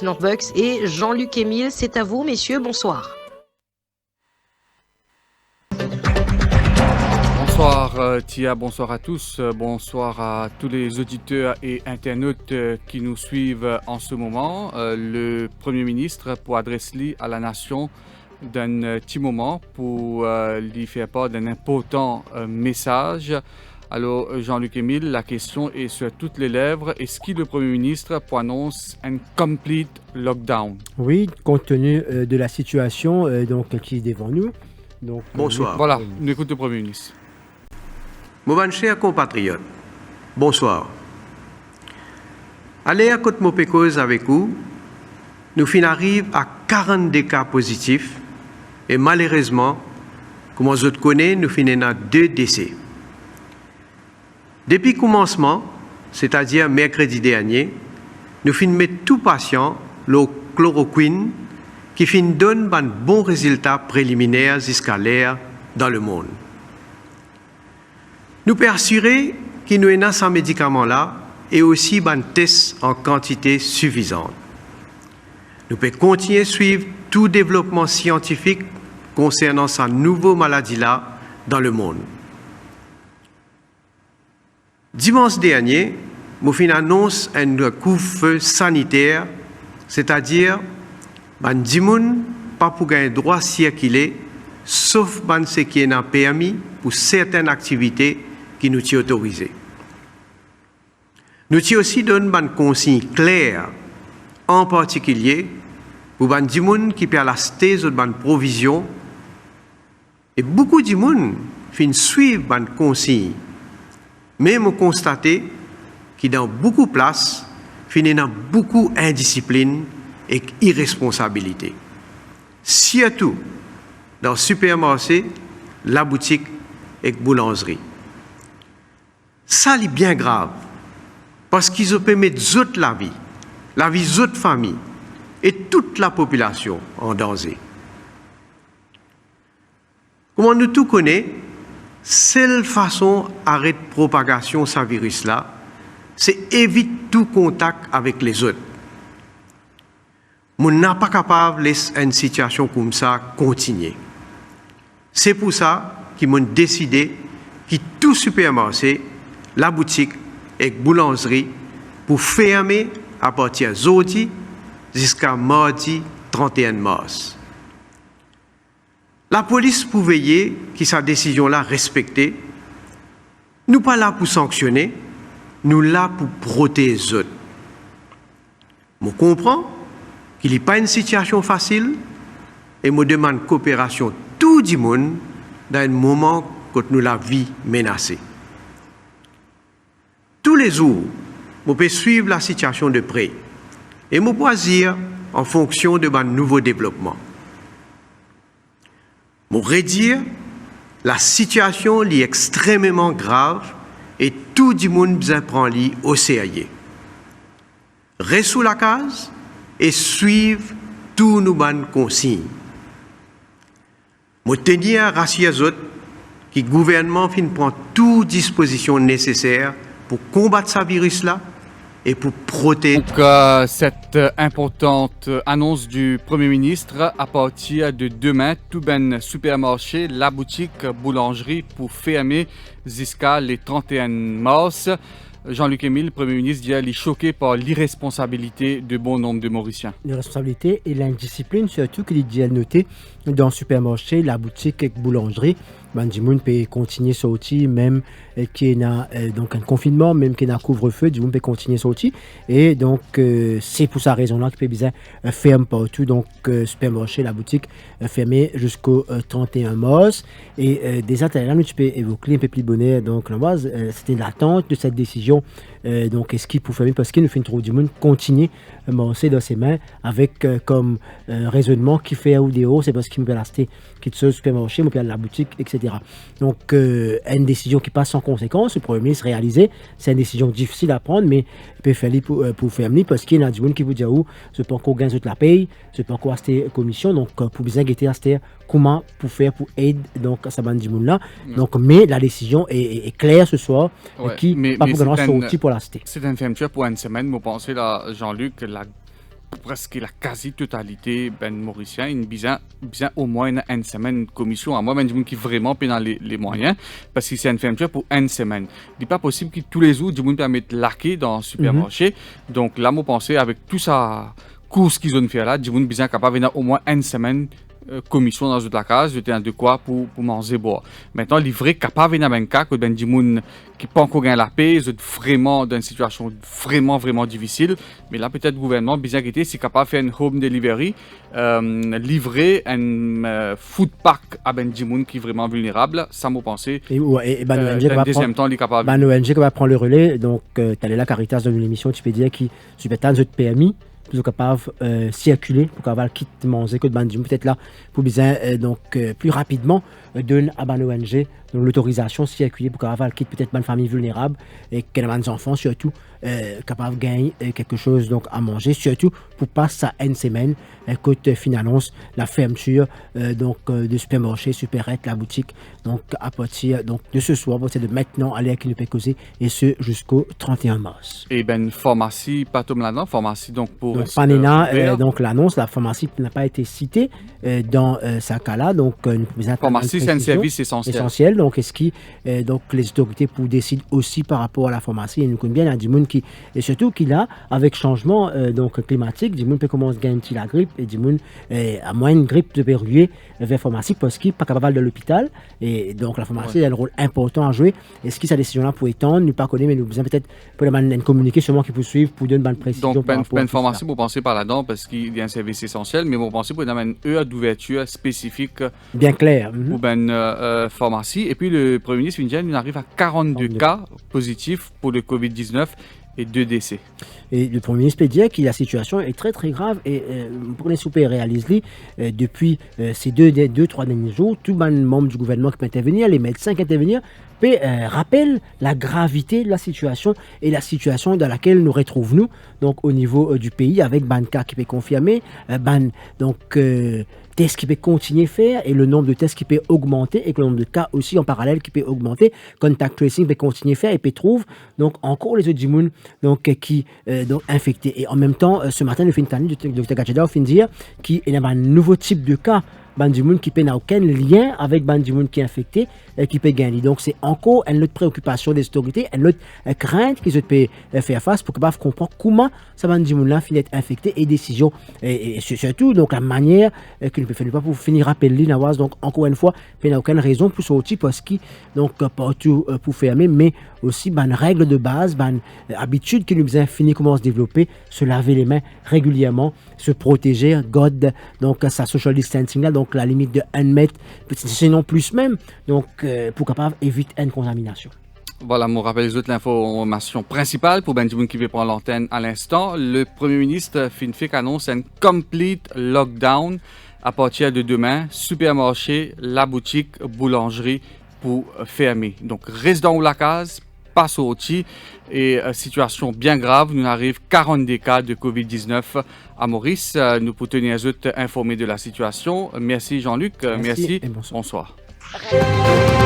Northbucks et Jean-Luc Émile. C'est à vous, messieurs. Bonsoir. Bonsoir Tia, bonsoir à tous, bonsoir à tous les auditeurs et internautes qui nous suivent en ce moment. Le Premier ministre pour adresser à la nation d'un petit moment pour lui faire part d'un important message. Alors Jean-Luc Émile, la question est sur toutes les lèvres. Est-ce que le Premier ministre annonce un complete lockdown? Oui, compte tenu de la situation qui est devant nous. Donc, bonsoir. Voilà, nous écoutons le Premier ministre. Mes chers compatriotes, bonsoir. Allez à côté de cause avec vous, nous arrivons à 42 cas positifs et malheureusement, comme vous connaissez, nous finissons à 2 décès. Depuis le commencement, c'est-à-dire mercredi dernier, nous finissons tout patient le chloroquine qui donne un bon résultat préliminaire jusqu'à l'air dans le monde. Nous pouvons assurer que nous avons ce médicament-là et aussi un test en quantité suffisante. Nous pouvons continuer à suivre tout développement scientifique concernant cette nouvelle maladie-là dans le monde. Dimanche dernier, nous avons annoncé un couvre-feu sanitaire, c'est-à-dire que les gens ne pas pour gagner droit à circuler, sauf ce qui est permis pour certaines activités qui nous sont autorisées. Nous avons aussi donné une consigne claire, en particulier pour les gens qui peuvent acheter des provisions. Et beaucoup de gens suivent les consignes. Mais nous constatons que dans beaucoup de places, il y a beaucoup d'indiscipline et d'irresponsabilité. Surtout dans le supermarché, la boutique et la boulangerie. Ça est bien grave, parce qu'ils ont mis la vie des autres familles et toute la population en danger. Comme nous tous connaissons, seule façon d'arrêter la propagation de ce virus-là, c'est éviter tout contact avec les autres. Nous ne sommes pas capables de laisser une situation comme ça continuer. C'est pour ça qu'ils ont décidé que tout supermarché, la boutique et la boulangerie pour fermer à partir de jeudi jusqu'à mardi 31 mars. La police pour veiller que cette décision-là respectée. Nous ne sommes pas là pour sanctionner, nous sommes là pour protéger les autres. Je comprends qu'il n'y a pas une situation facile et je demande coopération de tout le monde dans un moment où nous la vie menacée. Tous les jours, je peux suivre la situation de près et me choisir en fonction de mon nouveau développement. Je redire, la situation est extrêmement grave et tout le monde besoin prendre au sérieux. Reste sous la case et suivre tous nos bonnes consignes. Je tiens à rassurer les autres que le gouvernement prend toutes dispositions nécessaires pour combattre ce virus-là et pour protéger. Donc, cette importante annonce du Premier ministre, à partir de demain, tout ben supermarché, la boutique, boulangerie pour fermer jusqu'à le 31 mars. Jean-Luc Émile, Premier ministre, dit qu'il est choqué par l'irresponsabilité de bon nombre de Mauriciens. L'irresponsabilité et l'indiscipline, surtout qu'il dit à noter dans le supermarché, la boutique et la boulangerie. Bandimoun peut continuer à sortir, même qu'il y a donc un confinement, même qu'il y a un couvre-feu, du monde peut continuer à sortir. Et donc, c'est pour cette raison-là qu'il peut bien fermer partout. Donc, supermarché, la boutique fermée jusqu'au 31 mars. Et des là, nous, tu peux évoquer un peu plus bonheur. Donc, la base, c'était l'attente de cette décision. Donc, est-ce qu'il peut fermer parce qu'il nous fait trop du monde continuer à marcher dans ses mains avec comme raisonnement qui fait un ou des hauts, c'est parce qu'il me peut l'acheter, qu'il se supermarché, il me peut la boutique, etc. Donc, une décision qui passe sans conséquence, le Premier ministre réalisé, c'est une décision difficile à prendre, mais il peut faire pour faire parce qu'il y a du monde qui vous dit où, je peux encore gagner la paye, je peux encore acheter commission, donc pour bien guetter acheter comment pour faire pour aider donc à sa bande du monde là. Donc, mais la décision est claire ce soir, qui pas pour grand sortir pour l'acheter. C'est un fermeture pour une semaine, vous pensez là, Jean-Luc, la presque la quasi-totalité ben mauricien une bien au moins une semaine de commission à moi ben du monde qui vraiment paie dans les moyens parce que c'est une fermeture pour une semaine. Il n'est pas possible que tous les jours du monde permette laquer dans le supermarché. Donc là moi pensais avec tout ça course qu'ils ont fait là du monde bien capable de au moins une semaine commission dans toute la case, de quoi pour manger boire. Maintenant, les vrais capables dans un cas que ben du monde qui pas encore gagné la paix, ils sont vraiment dans une situation vraiment difficile. Mais là, peut-être le gouvernement, bien qu'il c'est capable de faire une home delivery, livrer un food pack à ben du monde qui est vraiment vulnérable. Ça m'a pensé. Et ben dans le deuxième temps, il est capable. Ben ONG qui va prendre le relais. Donc, tu allais là, Caritas dans une émission, tu peux dire qui super tant de PMI. Plus capable circuler pour qu'avoir quitte manger que de bandim peut-être là pour bien plus rapidement donne à ban ONG l'autorisation circuler pour qu'avoir quitte peut-être une famille vulnérable et qu'elle a des enfants surtout capable de gagner quelque chose donc à manger surtout pour pas ça une semaine côté fin annonce la fermeture de supermarché supérette la boutique donc à partir donc de ce soir c'est de maintenant aller à qui nous peut causer et ce jusqu'au 31 mars. Et ben pharmacie pas tout là-dedans pharmacie donc pour donc Panena donc l'annonce la pharmacie n'a pas été citée dans ce cas-là donc pharmacie c'est un service essentiel donc est-ce qui donc les autorités pour décider aussi par rapport à la pharmacie et nous connaissons bien il y a du monde qui et surtout qu'il a avec changement donc climatique du monde peut commencer à gagner la grippe et du monde à moins une grippe de ruer vers pharmacie parce qu'il n'est pas capable de l'hôpital et donc la pharmacie a un rôle important à jouer est-ce que cette décision là pour étendre nous pas connaître mais nous besoin peut-être pour communiquer sûrement qui peut suivre pour donner une bonne précision donc ben pharmacie pour penser par là-dedans parce qu'il y a un service essentiel mais pour penser pour une heure d'ouverture spécifique bien clair pour ben pharmacie et puis le Premier ministre Vindjen il arrive à 42 cas positifs pour le Covid-19 et 2 décès. Et le Premier ministre peut dire que la situation est très grave et pour les super réaliser depuis ces 2-3 derniers jours, tout le membre du gouvernement qui peut intervenir, les médecins qui intervenir, rappellent la gravité de la situation et la situation dans laquelle nous retrouvons-nous donc au niveau du pays avec ban cas qui peut confirmer, tests qui peut continuer à faire et le nombre de tests qui peut augmenter et le nombre de cas aussi en parallèle qui peut augmenter, contact tracing peut continuer à faire et peut trouver donc encore les autres du monde donc qui donc infectés et en même temps ce matin le fin de Dr Gacheda fin dire qu'il y a un nouveau type de cas Bandimoun qui n'a aucun lien avec Bandimoun qui est infecté et qui peut gagner. Donc c'est encore une autre préoccupation des autorités, une autre crainte qu'ils peuvent faire face pour qu'ils comprennent comment ça Bandimoun là finit d'être infecté et décision et surtout donc la manière qu'il peut faire pas pour finir rappeler Nawaz donc encore une fois il n'y a aucune raison pour sortir parce qu'il donc partout pour fermer mais aussi une règle de base, une habitude qui nous a fini comment se développer, se laver les mains régulièrement, se protéger, God, donc sa social distancing là, donc la limite de 1 mètre, sinon plus même, donc pour capable éviter une contamination. Voilà, je rappelle les autres l'information principale pour Benjamin qui veut prendre l'antenne à l'instant. Le Premier ministre Finfic annonce un complete lockdown à partir de demain. Supermarché, la boutique, boulangerie pour fermer. Donc reste dans la case, pas sorti et situation bien grave. Nous arrive 42 cas de Covid-19 à Maurice. Nous pour tenir les autres informés de la situation. Merci Jean-Luc, merci. Et bonsoir. Bonsoir.